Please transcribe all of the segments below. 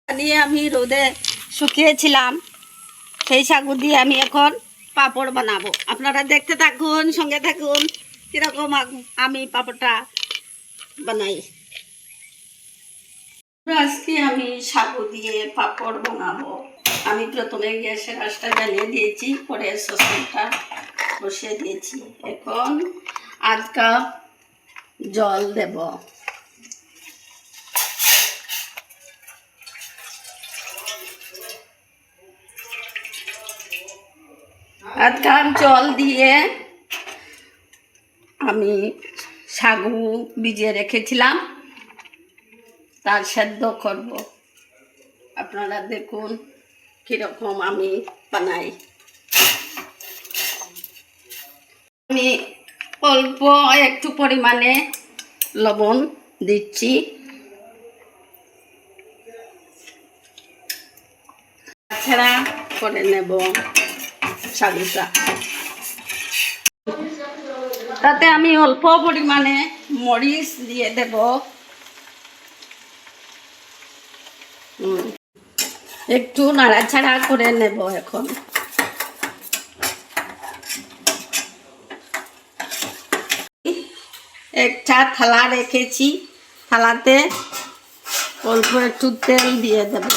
নিয়ে আমি রোদে শুকিয়েছিলাম, সেই সাগু দিয়ে আমি এখন পাঁপড় বানাবো। আপনারা দেখতে থাকুন, সঙ্গে থাকুন কীরকম আমি পাঁপড়টা বানাই। আজকে আমি সাগু দিয়ে পাঁপড় বানাবো। আমি প্রথমে গ্যাসের আঁচটা জ্বালিয়ে দিয়েছি, পরে সসপ্যানটা বসিয়ে দিয়েছি। এখন আধ কাপ জল দেব। আধ কাপ জল দিয়ে আমি সাগু ভিজিয়ে রেখেছিলাম, তার সেদ্ধ করব। আপনারা দেখুন কীরকম আমি বানাই। আমি অল্প একটু পরিমাণে লবণ দিচ্ছি। ছাড়া করে নেব সাগুটা। তাতে আমি অল্প পরিমাণে মরিচ দিয়ে দেব। একটু নাড়াচাড়া করে নেব। এখন একটা থালা রেখেছি, থালাতে অল্প একটু তেল দিয়ে দেব।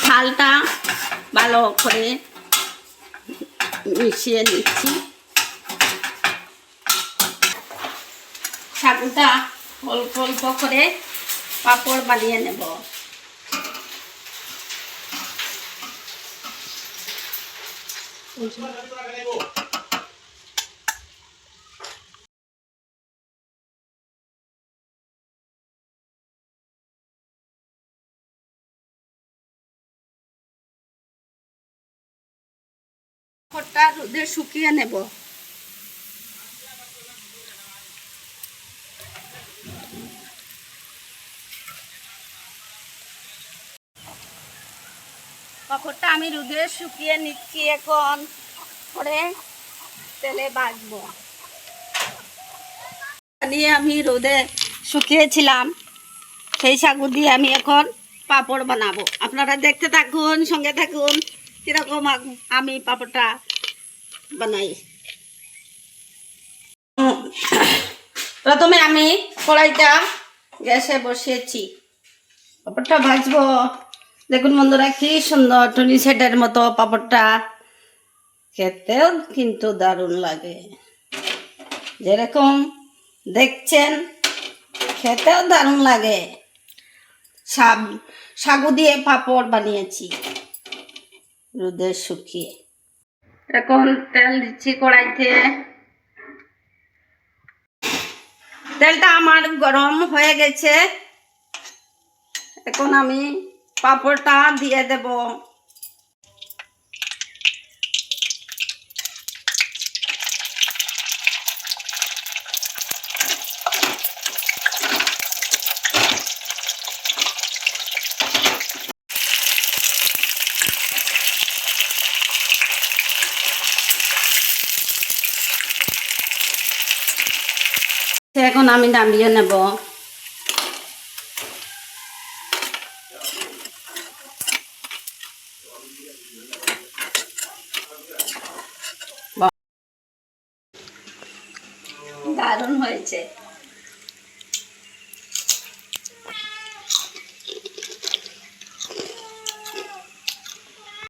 থালটা ভালো করে মিশিয়ে নিচ্ছি। সাগুটা অল্প অল্প করে পাঁপড় বানিয়ে নেব। পাঁপড়টা রোদে শুকিয়ে নেব। পাঁপড়টা আমি রোদে শুকিয়ে নিচ্ছি। এখন পরে তেলে ভাজবো। নিয়ে আমি রোদে শুকিয়েছিলাম, সেই সাগু দিয়ে আমি এখন পাঁপড় বানাবো। আপনারা দেখতে থাকুন, সঙ্গে থাকুন কীরকম আমি পাঁপড়টা বানাই। প্রথমে আমি কড়াইটা গ্যাসে বসিয়েছি, পাঁপড়টা ভাজবো। দেখুন বন্ধুরা, কি সুন্দর টুনি সেটের মতো পাঁপড়টা, খেতেও কিন্তু দারুণ লাগে। যেরকম দেখছেন খেতেও দারুণ লাগে। সাগু দিয়ে পাঁপড় বানিয়েছি রোদে শুকিয়ে। এখন তেল দিচ্ছি কড়াইতে। তেলটা আমার গরম হয়ে গেছে। এখন আমি পাঁপড়টা দিয়ে দেব। এখন আমি নামিয়ে নেব। দারুণ হয়েছে।